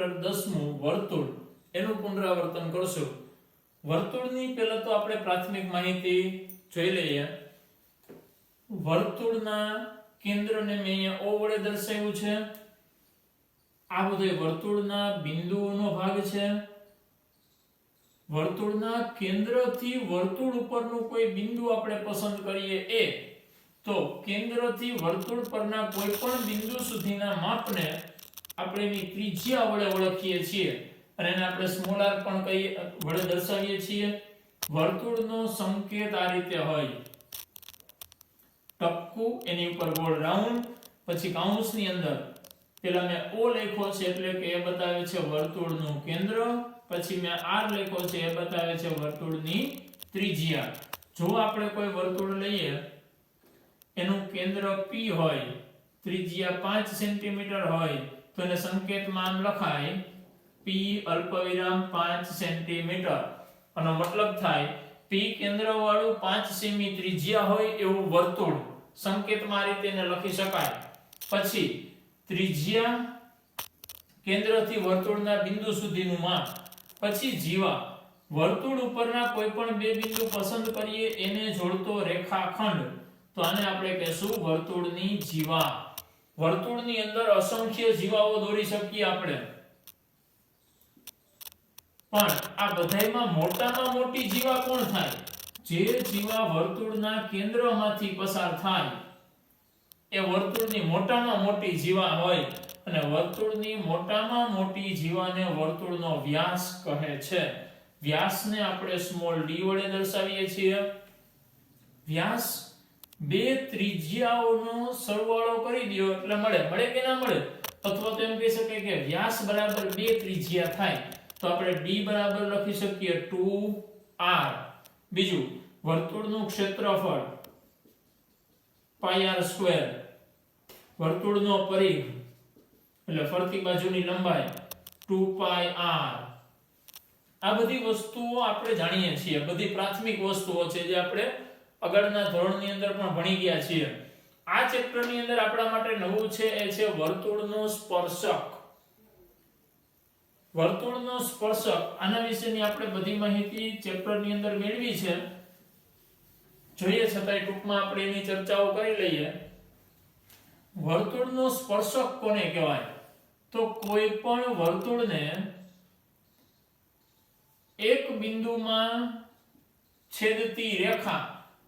Chapter 10મું વર્તુળ એનું પુનરાવર્તન કરશું। વર્તુળની પહેલા તો આપણે પ્રાથમિક માહિતી જોઈ લઈએ। વર્તુળના કેન્દ્રને મેં અહીંયા O વડે દર્શાવ્યું છે। આ બધો વર્તુળના બિંદુઓનો ભાગ છે। વર્તુળના કેન્દ્રથી વર્તુળ ઉપરનું કોઈ બિંદુ આપણે પસંદ કરીએ એ તો કેન્દ્રથી વર્તુળ પરના કોઈ પણ બિંદુ સુધીના માપને આપણે એની ત્રિજ્યા વડે ઓળખીએ છીએ અને એને આપણે સ્મોલ r પણ કહીએ વડે દર્શાવીએ છીએ। વર્તુળનો સંકેત આ રીતે હોય, ટપકું, એની ઉપર ગોળ રાઉન્ડ, પછી કૌંસની અંદર પેલા મેં O લખ્યો છે એટલે કે એ બતાવે છે વર્તુળનું કેન્દ્ર, પછી મેં r લખ્યો છે એ બતાવે છે વર્તુળની ત્રિજ્યા। જો આપણે કોઈ વર્તુળ લઈએ એનું કેન્દ્ર P હોય, ત્રિજ્યા 5 સેન્ટીમીટર હોય તો એને સંકેતમાં આમ લખાય P અલ્પવિરામ 5 સેન્ટીમીટર। આનો મતલબ થાય P કેન્દ્રવાળું 5 સેમી ત્રિજ્યા હોય એવું વર્તુળ સંકેતમાં આ રીતે એને લખી શકાય। પછી ત્રિજ્યા કેન્દ્રથી વર્તુળના બિંદુ સુધીનું માપ, પછી જીવા વર્તુળ ઉપરના કોઈ પણ બે બિંદુ પસંદ કરીએ એને જોડતો રેખાખંડ, તો આને આપણે કહેશું વર્તુળની જીવા। વર્તુળની અંદર અસંખ્ય જીવાઓ દોરી શકીએ આપણે, પણ આ બધાયમાં મોટામાં મોટી જીવા કોણ થાય? જે જીવા વર્તુળના કેન્દ્રમાંથી પસાર થાય એ વર્તુળની મોટામાં મોટી જીવા હોય અને વર્તુળની મોટામાં મોટી જીવાને વર્તુળનો વ્યાસ કહે છે। વ્યાસને આપણે સ્મોલ d વડે દર્શાવીએ છીએ। વ્યાસ બે ત્રિજ્યાઓનો સરવાળો કરી દો એટલે મળે કે ના મળે? અથવા તો એમ કહી શકાય કે વ્યાસ બરાબર બે ત્રિજ્યા થાય તો આપણે d બરાબર લખી શકીએ 2r। બીજું વર્તુળનું ક્ષેત્રફળ πr², વર્તુળનો પરિઘ એટલે ફરતી બાજુની લંબાઈ 2πr। આ બધી વસ્તુઓ આપણે જાણીએ છીએ, બધી પ્રાથમિક વસ્તુઓ છે જે આપણે આગળના ધોરણની અંદર પણ ભણી ગયા છીએ। આ ચેપ્ટરની અંદર આપણા માટે નવું છે એ છે વર્તુળનો સ્પર્શક। વર્તુળનો સ્પર્શક, આના વિશેની આપણે બધી માહિતી ચેપ્ટરની અંદર મેળવી છે, જોઈએ છતાંય ટૂંકમાં આપણે એની ચર્ચાઓ કરી લઈએ। વર્તુળનો સ્પર્શક કોને કહેવાય? તો કોઈ પણ વર્તુળને એક બિંદુમાં છેદતી રેખા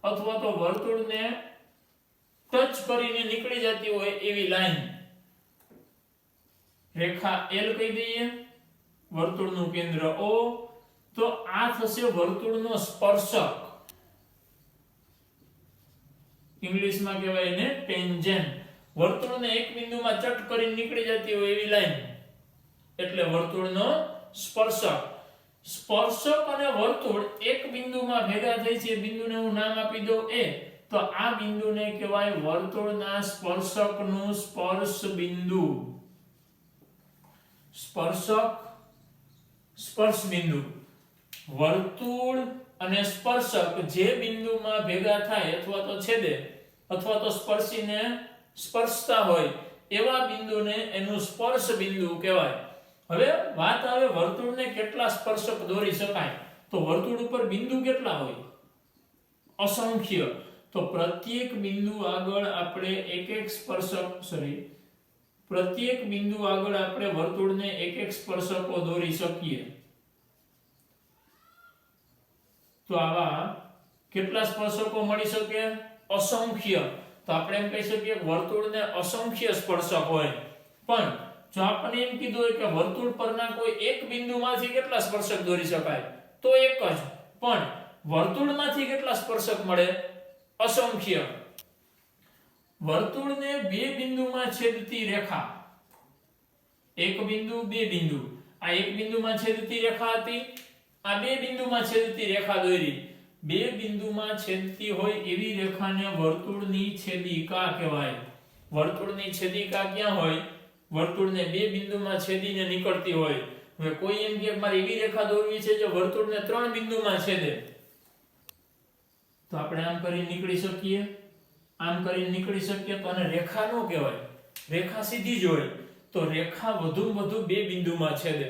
અથવા તો વર્તુળને ટચ કરીને નીકળી જતી હોય એવી લાઈન, રેખા L કહી દઈએ, વર્તુળનું કેન્દ્ર O, તો આ થશે વર્તુળનો સ્પર્શક। ઇંગ્લિશમાં કહેવાય એને ટેન્જેન્ટ। વર્તુળને એક બિંદુમાં ચટ કરીને નીકળી જતી હોય એવી લાઈન એટલે વર્તુળનો સ્પર્શક। સ્પર્શક અને વર્તુળ એક બિંદુમાં ભેગા થઈ છે, બિંદુને હું નામ આપી દઉં A, તો આ બિંદુને કહેવાય વર્તુળના સ્પર્શકનું સ્પર્શ બિંદુ। સ્પર્શક, સ્પર્શ બિંદુ। વર્તુળ અને સ્પર્શક જે બિંદુમાં ભેગા થાય અથવા તો છેદે અથવા તો સ્પર્શીને સ્પર્શતા હોય એવા બિંદુને એનું સ્પર્શ બિંદુ કહેવાય। હવે વાત આવે વર્તુળને કેટલા સ્પર્શક દોરી શકાય, તો વર્તુળ ઉપર બિંદુ કેટલા હોય? અસંખ્ય। તો પ્રત્યેક બિંદુ આગળ આપણે પ્રત્યેક બિંદુ આગળ આપણે વર્તુળને એક સ્પર્શકો દોરી શકીએ। તો આવા કેટલા સ્પર્શકો મળી શકે? અસંખ્ય। તો આપણે એમ કહી શકીએ કે વર્તુળને અસંખ્ય સ્પર્શક હોય। પણ જો આપણે એમ કીધું હોય કે વર્તુળ પરના કોઈ એક બિંદુમાંથી કેટલા સ્પર્શક દોરી શકાય, તો એક જ, પણ વર્તુળમાંથી કેટલા સ્પર્શક મળે? અસંખ્ય। વર્તુળને બે બિંદુમાં છેદતી રેખા, એક બિંદુ બે બિંદુ, આ એક બિંદુમાં છેદતી રેખા હતી, આ બે બિંદુમાં છેદતી રેખા દોરી, બે બિંદુમાં છેદતી હોય એવી રેખાને વર્તુળની છેદિકા કહેવાય। વર્તુળની છેદિકા ક્યાં હોય? વર્તુળને બે બિંદુમાં છેદીને નીકળતી હોય। હવે કોઈ એમ કે મારે એવી રેખા દોરવી છે જે વર્તુળને ત્રણ બિંદુમાં છેદે, તો આપણે આમ કરીને નીકળી શકીએ, આમ કરીને નીકળી શકીએ, તો આને રેખા ન કહેવાય, રેખા સીધી જ હોય। તો રેખા વધુમાં વધુ બે બિંદુમાં છેદે,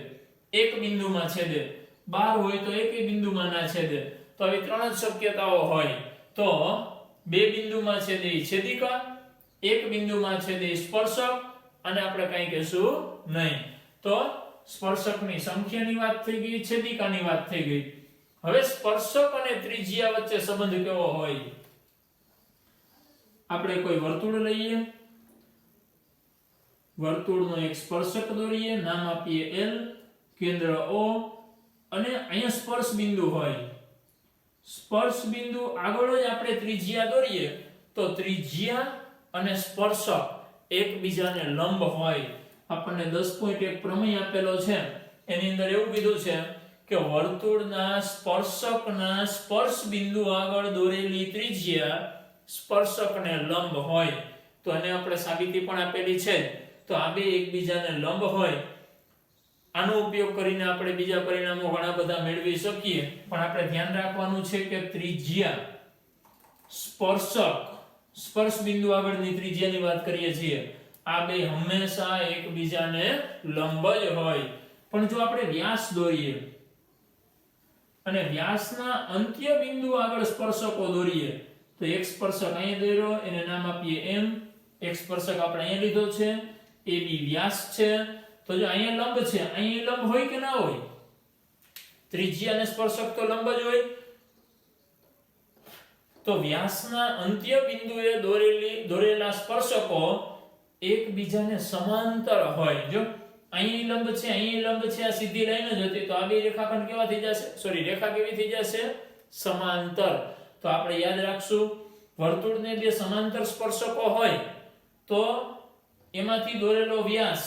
એક બિંદુમાં છેદે, 12 હોય તો એકેય બિંદુમાં ના છેદે, તો આવી ત્રણ જ શક્યતાઓ હોય. તો બે બિંદુમાં છેદે ઈ છેદિકા, એક બિંદુમાં છેદે ઈ સ્પર્શક, અને આપણે કંઈ કહેશું નહીં. તો સ્પર્શકની સંખ્યાની વાત થઈ ગઈ, છેદિકાની વાત થઈ ગઈ. હવે સ્પર્શક અને ત્રિજ્યા વચ્ચે સંબંધ કેવો હોય? આપણે કોઈ વર્તુળ લઈએ, વર્તુળનો એક સ્પર્શક દોરીએ, નામ આપીએ L, કેન્દ્ર O, અને અહીંયા સ્પર્શ બિંદુ હોય. સ્પર્શ બિંદુ આગળ જ આપણે ત્રિજ્યા દોરીએ તો ત્રિજ્યા અને સ્પર્શક એકબીજાને લંબ હોય. આપણને 10.1 પ્રમેય આપેલો છે, એની અંદર એવું કીધું છે કે વર્તુળના સ્પર્શકના સ્પર્શ બિંદુ આગળ દોરેલી ત્રિજ્યા સ્પર્શકને લંબ હોય. તો એને આપણે સાબિતી પણ આપેલી છે. તો આ બે એકબીજાને લંબ હોય. આનો ઉપયોગ કરીને આપણે બીજા પરિણામો ઘણા બધા મેળવી શકીએ, પણ આપણે ધ્યાન રાખવાનું છે કે ત્રિજ્યા સ્પર્શક સ્પર્શ બિંદુ આગળની ત્રિજ્યાની વાત કરીએ છીએ, આ બે હંમેશા એકબીજાને લંબ જ હોય. પણ જો આપણે વ્યાસ દોરીએ અને વ્યાસના અંત્ય બિંદુ આગળ સ્પર્શકો દોરીએ, તો એક સ્પર્શક અહીં દોર્યો, એને નામ આપીએ M, એક સ્પર્શક આપણે અહીં લીધો છે, AB વ્યાસ છે. તો જો અહીંયા લંબ છે, અહીં લંબ હોય કે ના હોય? ત્રિજ્યા અને સ્પર્શક તો લંબ જ હોય. તો વ્યાસના અંત્ય બિંદુએ દોરેલા સ્પર્શકો એકબીજાને સમાંતર હોય. જો અહીં લંબ છે, અહીં લંબ છે, આ સીધી લાઈન જ હતી, તો આ બે રેખાખંડ કેવા થઈ જશે? રેખા કેવી થઈ જશે? સમાંતર. તો આપણે યાદ રાખશું, વર્તુળને બે સમાંતર સ્પર્શકો હોય તો એમાંથી દોરેલો વ્યાસ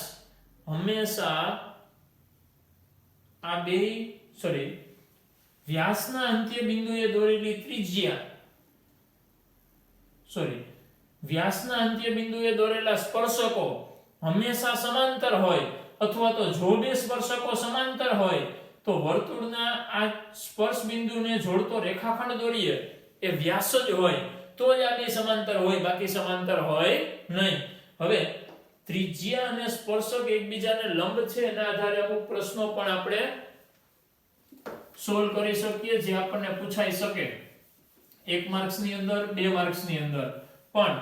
હંમેશા આ બે વ્યાસના અંત્ય બિંદુએ દોરેલી ત્રિજ્યા વ્યાસના અંત્ય બિંદુએ દોરેલા સ્પર્શકો હંમેશા સમાંતર હોય, અથવા તો જો બે સ્પર્શકો સમાંતર હોય તો વર્તુળના આ સ્પર્શ બિંદુને જોડતો રેખાખંડ દોરીએ એ વ્યાસ જ હોય, તો જ આ બે સમાંતર હોય, બાકી સમાંતર હોય નહીં. હવે ત્રિજ્યા અને સ્પર્શક એકબીજાને લંબ છે, એના આધારે અમુક પ્રશ્નો પણ આપણે સોલ્વ કરી શકીએ, જે આપણને પૂછાઈ શકે 1 માર્ક્સની અંદર, 2 માર્ક્સની અંદર. પણ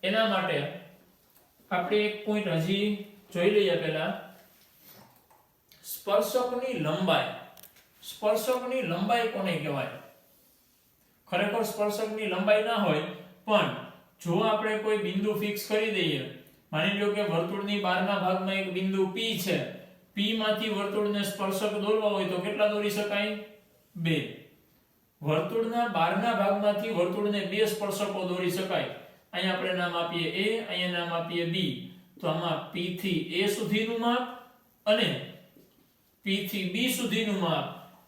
એના માટે આપણે એક પોઈન્ટ હજી જોઈ લઈએ. પહેલા સ્પર્શકની લંબાઈ. સ્પર્શકની લંબાઈ કોને કહેવાય? ખરેખર સ્પર્શકની લંબાઈ ના હોય, પણ જો આપણે કોઈ બિંદુ ફિક્સ કરી દઈએ, માની લો કે વર્તુળની બહારના ભાગમાં એક બિંદુ P છે, P માંથી વર્તુળને સ્પર્શક દોરવા હોય તો કેટલા દોરી શકાય? 2. વર્તુળના બહારના ભાગમાંથી વર્તુળને બે સ્પર્શકો દોરી શકાય. અહીંયા આપણે નામ આપીએ A, અહીંયા નામ આપીએ B. તો આમાં P થી A સુધીનું માપ અને P થી B સુધીનું માપ,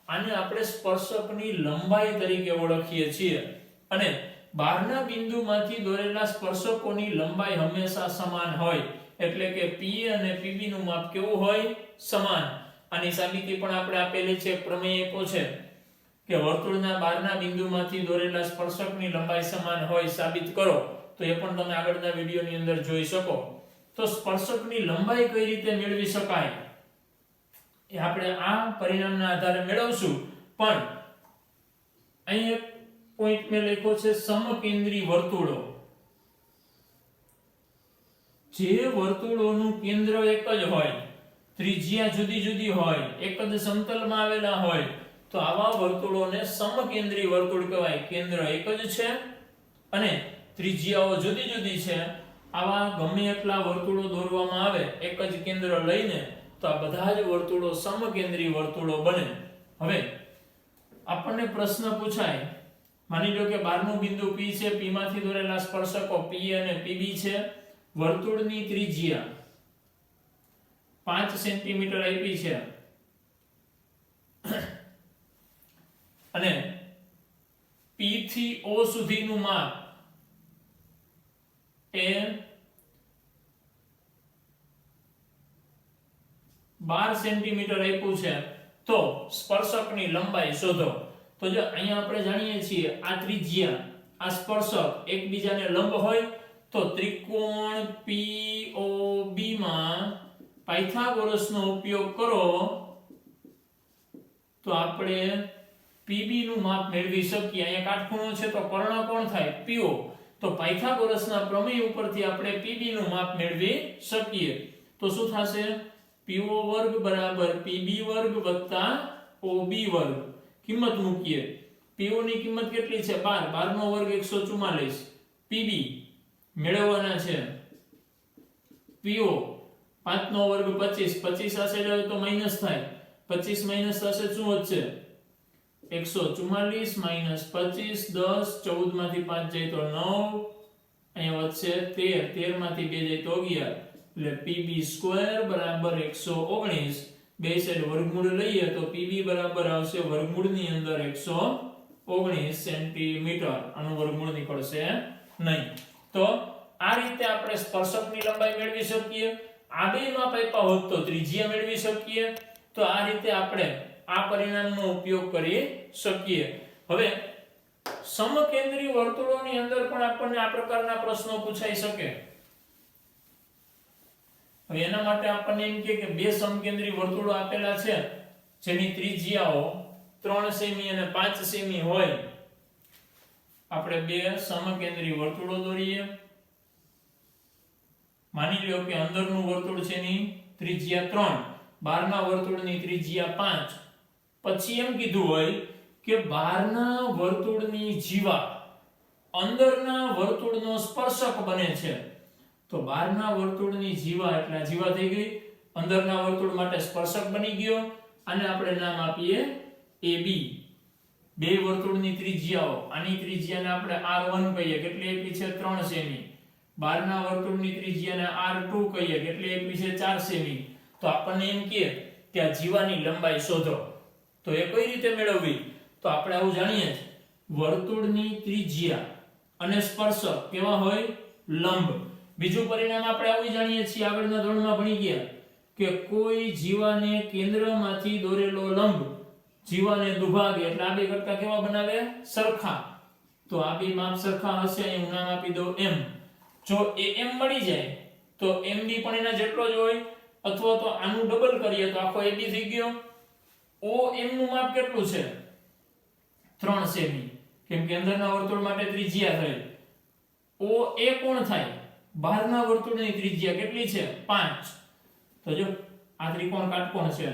આને આપણે સ્પર્શકની લંબાઈ તરીકે ઓળખીએ છીએ. અને બહારના બિંદુમાંથી દોરેલા સ્પર્શકોની લંબાઈ હંમેશા સમાન હોય, એટલે કે P અને PB નું માપ કેવું હોય? સમાન. આની સાબિતી પણ આપણે આપેલી છે, પ્રમેય આપ્યો છે કે વર્તુળના બહારના બિંદુમાંથી દોરેલા સ્પર્શકની લંબાઈ સમાન હોય, સાબિત કરો. તો એ પણ તમે આગળના વિડિયોની અંદર જોઈ શકો. તો સ્પર્શકની લંબાઈ કઈ રીતે મેળવી શકાય એ આપણે આ પરિણામના આધારે મેળવશું. પણ અહીં એક પોઈન્ટ મેં લખ્યો છે, સમકેન્દ્રી વર્તુળો. જે વર્તુળોનું કેન્દ્ર એક જ હોય, ત્રિજ્યા જુદી જુદી હોય, એક જ સમતલમાં આવેલા હોય, તો આવા વર્તુળોને સમકેન્દ્રી વર્તુળ કહેવાય. કેન્દ્ર એક જ છે અને ત્રિજ્યાઓ જુદી જુદી છે. આવા ગમે એટલા વર્તુળો દોરવામાં આવે એક જ કેન્દ્ર લઈને, તો આ બધા જ વર્તુળો સમકેન્દ્રી વર્તુળો બને. હવે આપણને પ્રશ્ન પૂછાય, માની લો કે બહારનું બિંદુ P છે, P માંથી દોરેલા સ્પર્શકો P અને PB છે, વર્તુળની ત્રિજ્યા 5 સેન્ટીમીટર આપી છે અને P થી O સુધીનું માપ એ 12 સેન્ટીમીટર આપ્યું છે. તો સ્પર્શકની લંબાઈ શોધો. તો જો અહીંયા આપણે જાણીએ છીએ આ ત્રિજ્યા, આ સ્પર્શક એકબીજાને લંબ હોય, તો ત્રિકોણ POB માં પાયથાગોરસનો ઉપયોગ કરો તો આપણે PB નું માપ મેળવી શકીએ. અહીંયા કાટખૂણો છે તો કર્ણ કોણ થાય? PO. તો પાયથાગોરસના પ્રમેય ઉપરથી આપણે PB નું માપ મેળવી શકીએ. તો શું થશે? PO વર્ગ બરાબર PB વર્ગ વત્તા OB વર્ગ. કિંમત મૂકીએ. PO ની કિંમત કેટલી છે? 12. 12 નો વર્ગ 144. PB મેળવવાના છે PO 5 નો વર્ગ 25. 25 આ સાઈડ આવે તો માઈનસ થાય. 25 માઈનસ થશે શું વધશે? 144 માઈનસ 25 10 14 માંથી 5 જાય તો 9 અહીંયા વધશે 13 13 માંથી 2 જાય તો 11 એટલે PB સ્ક્વેર બરાબર 119. બે સાઈડ વર્ગમૂળ લઈએ તો PB બરાબર આવશે વર્ગમૂળની અંદર 119 સેન્ટીમીટર. આનું વર્ગમૂળ નીકળશે નહીં. તો આ રીતે આપણે સ્પર્શકની લંબાઈ મેળવી શકીએ. આ બે માપ આપ્યા હોત તો ત્રિજ્યા મેળવી શકીએ. તો આ રીતે આપણે આ પરિણામનો ઉપયોગ કરી શકીએ. હવે સમકેન્દ્રી વર્તુળોની અંદર પણ આપણને આ પ્રકારના પ્રશ્નો પૂછાઈ શકે. હવે એના માટે આપણને એમ કે બે સમકેન્દ્રી વર્તુળો આપેલા છે જેની ત્રિજ્યાઓ 3 સેમી અને 5 સેમી હોય. આપણે બે સમકેન્દ્રી વર્તુળો દોરીએ. માની લ્યો કે અંદરનું વર્તુળ છે ની ત્રિજ્યા 3, બહારના વર્તુળની ત્રિજ્યા 5. પછી એમ કીધું હોય કે બહારના વર્તુળની જીવા અંદરના વર્તુળનો સ્પર્શક બને છે. તો બહારના વર્તુળની જીવા એટલે જીવા થઈ ગઈ, અંદરના વર્તુળ માટે સ્પર્શક બની ગયો. અને આપણે નામ આપીએ AB. બે વર્તુળની ત્રિજ્યાઓ, આની ત્રિજ્યાને આપણે R1 કહીએ, કેટલી આપી છે? 3 સેમી. બહારના વર્તુળની ત્રિજ્યાને R2 કહીએ, કેટલી આપી છે? 4 સેમી. તો આપણને એમ કહે કે આ જીવાની લંબાઈ શોધો. તો એ કઈ રીતે મેળવવી? તો આપણે આવું જાણીએ છીએ, વર્તુળની ત્રિજ્યા અને સ્પર્શક કેવા હોય? લંબ. બીજું પરિણામ આપણે આવું જાણીએ છીએ, આગળના ધોરણમાં ભણી ગયા કે કોઈ જીવાને કેન્દ્રમાંથી દોરેલો લંબ જીવાને દુભાગે એટલે આ બે કરતા કેવા બનાવે? સરખા. તો આ બે માપ સરખા હશે. અહીં હું નામ આપી દઉં M. જો AM મળી જાય તો MB પણ એના જેટલો જ હોય, અથવા તો આનું ડબલ કરીએ તો આખો AB થઈ ગયો. OM નું માપ કેટલું છે? 3 સેમી. કેમ કે અંદરના વર્તુળ માટે ત્રિજ્યા થઈ. OA કોણ થાય? બહારના વર્તુળની ત્રિજ્યા કેટલી છે? 5. તો જો આ ત્રિકોણ કાટકોણ છે.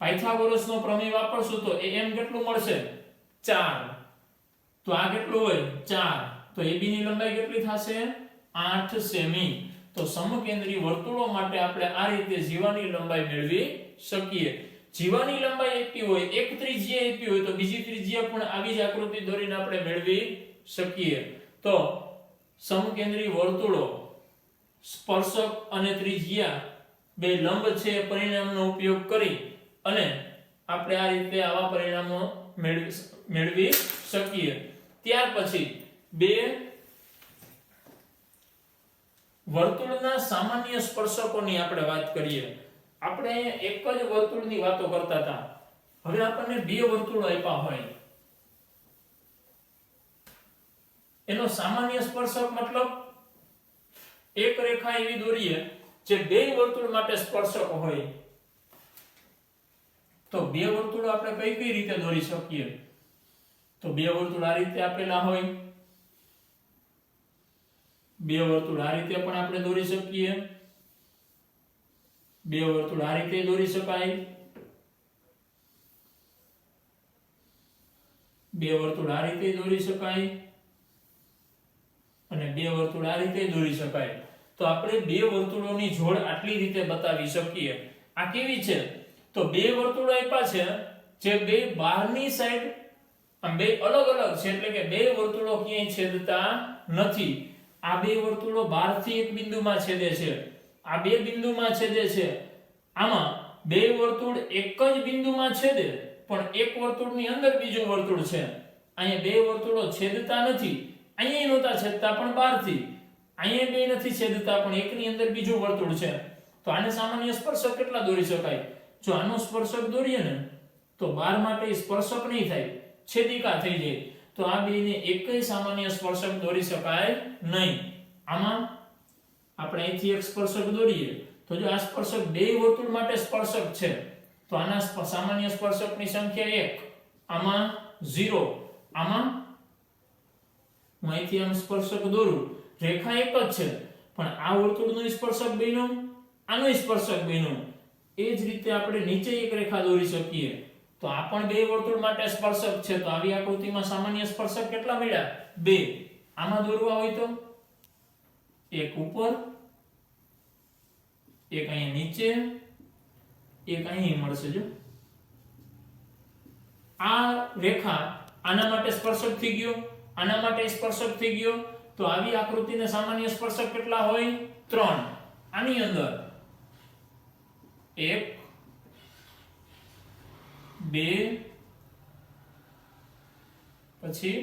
પાયથાગોરસનો પ્રમેય વાપરશું તો AM કેટલું મળશે? 4. તો આ કેટલું હોય? 4. તો AB ની લંબાઈ કેટલી થશે? 8 સેમી. તો સમકેન્દ્રી વર્તુળો માટે આપણે આ રીતે જીવાની લંબાઈ મેળવી શકીએ. જીવાની લંબાઈ આપી હોય, એક ત્રિજ્યા આપી હોય તો બીજી ત્રિજ્યા પણ આવી જ આકૃતિ દોરીને આપણે મેળવી શકીએ. તો સમકેન્દ્રી વર્તુળો, સ્પર્શક અને ત્રિજ્યા બે લંબ છે પરિણામનો ઉપયોગ કરી અને આપણે આ રીતે આવા પરિણામો મેળવી શકીએ. ત્યાર પછી બે વર્તુળના સામાન્ય સ્પર્શકોની આપણે વાત કરીએ. આપણે એક જ વર્તુળની વાતો કરતા હતા. હવે આપણને બે વર્તુળો આપ્યા હોય, એનો સામાન્ય સ્પર્શક મતલબ એક રેખા એવી દોરીએ જે બે વર્તુળ માટે સ્પર્શક હોય. તો બે વર્તુળો આપણે કઈ રીતે દોરી શકીએ? તો બે વર્તુળ આ રીતે આપેલા હોય, બે વર્તુળ આ રીતે પણ આપણે દોરી શકીએ, બે વર્તુળ આ રીતે દોરી શકાય, બે વર્તુળ આ રીતે દોરી શકાય અને બે વર્તુળ આ રીતે દોરી શકાય. તો આપણે બે વર્તુળોની જોડ આટલી રીતે બતાવી શકીએ. આ કેવી છે? તો બે વર્તુળો આપ્યા છે જે બે બહારની સાઈડ આમ બે અલગ અલગ છે, એટલે કે બે વર્તુળો ક્યાંય છેદતા નથી. આ બે વર્તુળો બહારથી એક બિંદુમાં છેદે છે, આ બે બિંદુમાં છેદે છે. આમાં બે વર્તુળ એક જ બિંદુમાં છેદે પણ એક વર્તુળની અંદર બીજું વર્તુળ છે. અહીંયા બે વર્તુળો છેદતા નથી, અહીંયા નહોતા છેદતા પણ બહારથી, અહીંયા બે નથી છેદતા પણ એકની અંદર બીજું વર્તુળ છે. તો આને સામાન્ય સ્પર્શક કેટલા દોરી શકાય? જો આનો સ્પર્શક દોરીએ ને તો બાર માટે સ્પર્શક નહીં થાય, છેદિકા થઈ જાય. તો આ બેને એકય સામાન્ય સ્પર્શક દોરી શકાય નહીં. આમાં આપણે અહીંથી એક સ્પર્શક દોરીએ તો જો આ સ્પર્શક બે વર્તુળ માટે સ્પર્શક છે તો આના સામાન્ય સ્પર્શકની સંખ્યા 1, આમાં 0, આમાં હું અહીંથી આમ સ્પર્શક દોરું, રેખા એક જ છે પણ આ વર્તુળનું સ્પર્શક બન્યું, આનું સ્પર્શક બન્યું. એ જ રીતે આપણે નીચે એક રેખા દોરી શકીએ તો આ પણ બે વર્તુળ માટે સ્પર્શક છે. તો આવી આકૃતિમાં સામાન્ય સ્પર્શક કેટલા મળ્યા? 2. આમાં દોરવા હોય તો એક ઉપર, એક અહીં નીચે, એક અહીં મળશે. જો આ રેખા આના માટે સ્પર્શક થઈ ગયો, આના માટે સ્પર્શક થઈ ગયો. તો આવી આકૃતિને સામાન્ય સ્પર્શક કેટલા હોય? 3. આની અંદર 1, 2, પછી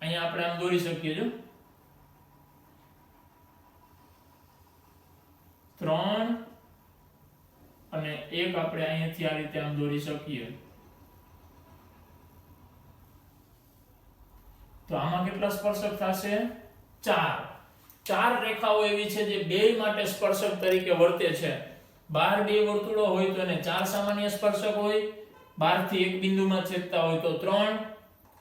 અહીંયા આપણે આમ દોરી શકીએ. જો 3 અને 1 આપણે અહીંયાથી આ રીતે આમ દોરી શકીએ. તો આમાં કેટલા સ્પર્શક થશે? 4. 4 રેખાઓ એવી છે જે બેય માટે સ્પર્શક તરીકે વર્તે છે. બહાર બે વર્તુળો હોય તો એને 4 સામાન્ય સ્પર્શક હોય, બહારથી એક બિંદુમાં છેદતા હોય તો 3,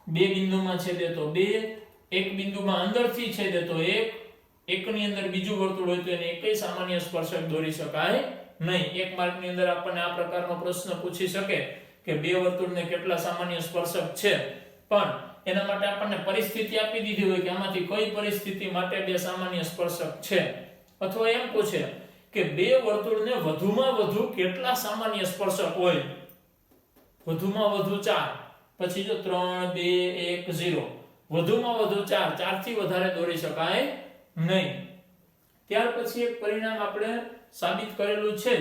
બે બિંદુમાં છેદે તો 2, એક બિંદુમાં અંદરથી છેદે તો 1, એકની અંદર બીજું વર્તુળ હોય તો એને એકય સામાન્ય સ્પર્શક દોરી શકાય નહીં. એક માર્કની અંદર આપણને આ પ્રકારનો પ્રશ્ન પૂછી શકે કે બે વર્તુળને કેટલા સામાન્ય સ્પર્શક છે, પણ એના માટે આપણને પરિસ્થિતિ આપી દીધી હોય કે આમાંથી કઈ પરિસ્થિતિ માટે બે સામાન્ય સ્પર્શક છે, અથવા એમ પૂછે કે બે વર્તુળને વધુમાં વધુ કેટલા સામાન્ય સ્પર્શક હોય, વધુમાં વધુ 4, પછી જો 3, 2, 1, 0, વધુમાં વધુ 4, 4 થી વધારે દોરી શકાય નહીં. ત્યાર પછી એક પરિણામ આપણે સાબિત કરેલું છે,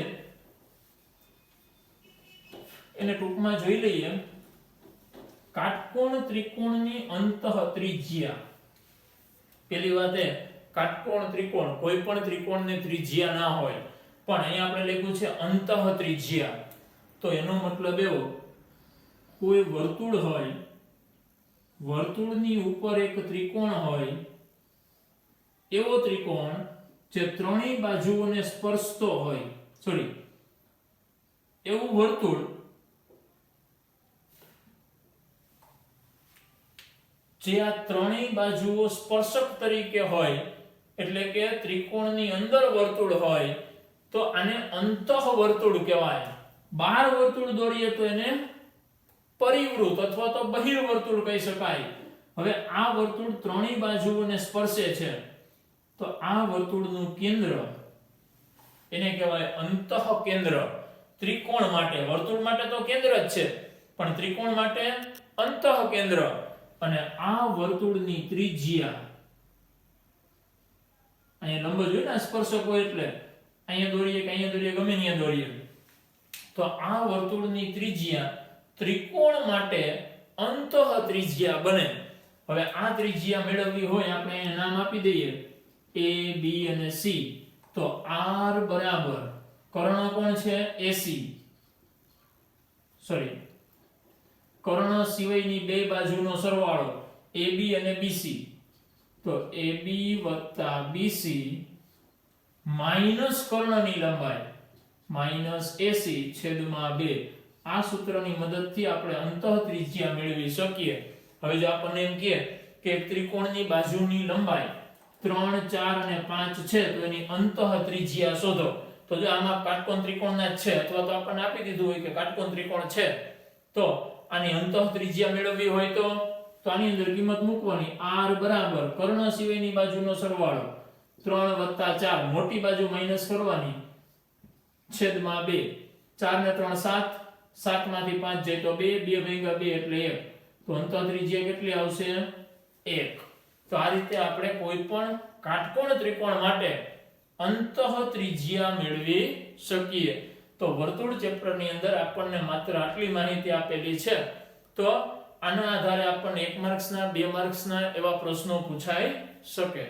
એને ટૂંકમાં જોઈ લઈએ. કાટકોણ ત્રિકોણની અંતઃ ત્રિજ્યા. પહેલી વાત એ કાટકોણ ત્રિકોણ, કોઈ પણ ત્રિકોણની ત્રિજ્યા ના હોય, પણ અહીંયા આપણે લખ્યું છે અંતઃ ત્રિજ્યા. તો એનો મતલબ એવો, કોઈ વર્તુળ હોય, વર્તુળની ઉપર એક ત્રિકોણ હોય, એવો ત્રિકોણ જે ત્રણેય બાજુઓને સ્પર્શતો હોય, એવું વર્તુળ જે આ ત્રણેય બાજુઓ સ્પર્શક તરીકે હોય, એટલે કે ત્રિકોણની અંદર વર્તુળ હોય તો આને અંતઃ વર્તુળ કહેવાય. બહાર વર્તુળ દોરીએ તો એને પરિવૃત અથવા તો બહિર્વર્તુળ કહી શકાય. હવે આ વર્તુળ ત્રણેય બાજુઓને સ્પર્શે છે તો આ વર્તુળનું કેન્દ્ર એને કહેવાય અંતઃ કેન્દ્ર. ત્રિકોણ માટે, વર્તુળ માટે તો કેન્દ્ર જ છે, પણ ત્રિકોણ માટે અંતઃ કેન્દ્ર. અને આ વર્તુળની ત્રિજ્યા, અહીંયા લંબ જોઈએ ને સ્પર્શક હોય એટલે અહીંયા દોરીએ કે અહીંયા દોરીએ, ગમે ત્યાં દોરીએ, તો આ વર્તુળની ત્રિજ્યા ત્રિકોણ માટે અંતઃ ત્રિજ્યા બને. હવે આ ત્રિજ્યા મેળવવી હોય આપણે એને નામ આપી દઈએ A, B અને C. તો R બરાબર કર્ણ કોણ છે? AC, કર્ણ સિવાયની બે બાજુનો સરવાળો AB અને BC. તો AB + BC માઈનસ કર્ણની લંબાઈ -AC છેદમાં 2. આ સૂત્રની મદદથી આપણે અંતઃ ત્રિજ્યા મેળવી શકીએ. હવે જો આપણને એમ કહે કે એક ત્રિકોણની બાજુની લંબાઈ 3, 4 અને 5 છે તો એની અંતઃ ત્રિજ્યા શોધો. તો જો આમાં કાટકોણ ત્રિકોણના જ છે, અથવા તો આપણને આપી દીધું હોય કે કાટકોણ ત્રિકોણ છે, તો આની અંતઃ ત્રિજ્યા મેળવવી હોય તો આની અંદર કિંમત મૂકવાની. R બરાબર કર્ણ સિવાયની બાજુનો સરવાળો 3 + 4, મોટી બાજુ માઈનસ કરવાની, છેદમાં 2. 4 ને 3 7, 7 માંથી 5 જાય તો 2, 2 ભાગ્યા 2 એટલે 1. તો અંતઃ ત્રિજ્યા કેટલી આવશે? 1. તો આ રીતે આપણે કોઈ પણ કાટકોણ ત્રિકોણ માટે અંતઃ ત્રિજ્યા મેળવી શકીએ. તો વર્તુળ ચેપ્ટરની અંદર આપણને માત્ર આટલી માહિતી આપેલી છે. તો આના આધારે આપણને 1 માર્ક્સના 2 માર્ક્સના એવા પ્રશ્નો પૂછાઈ શકે.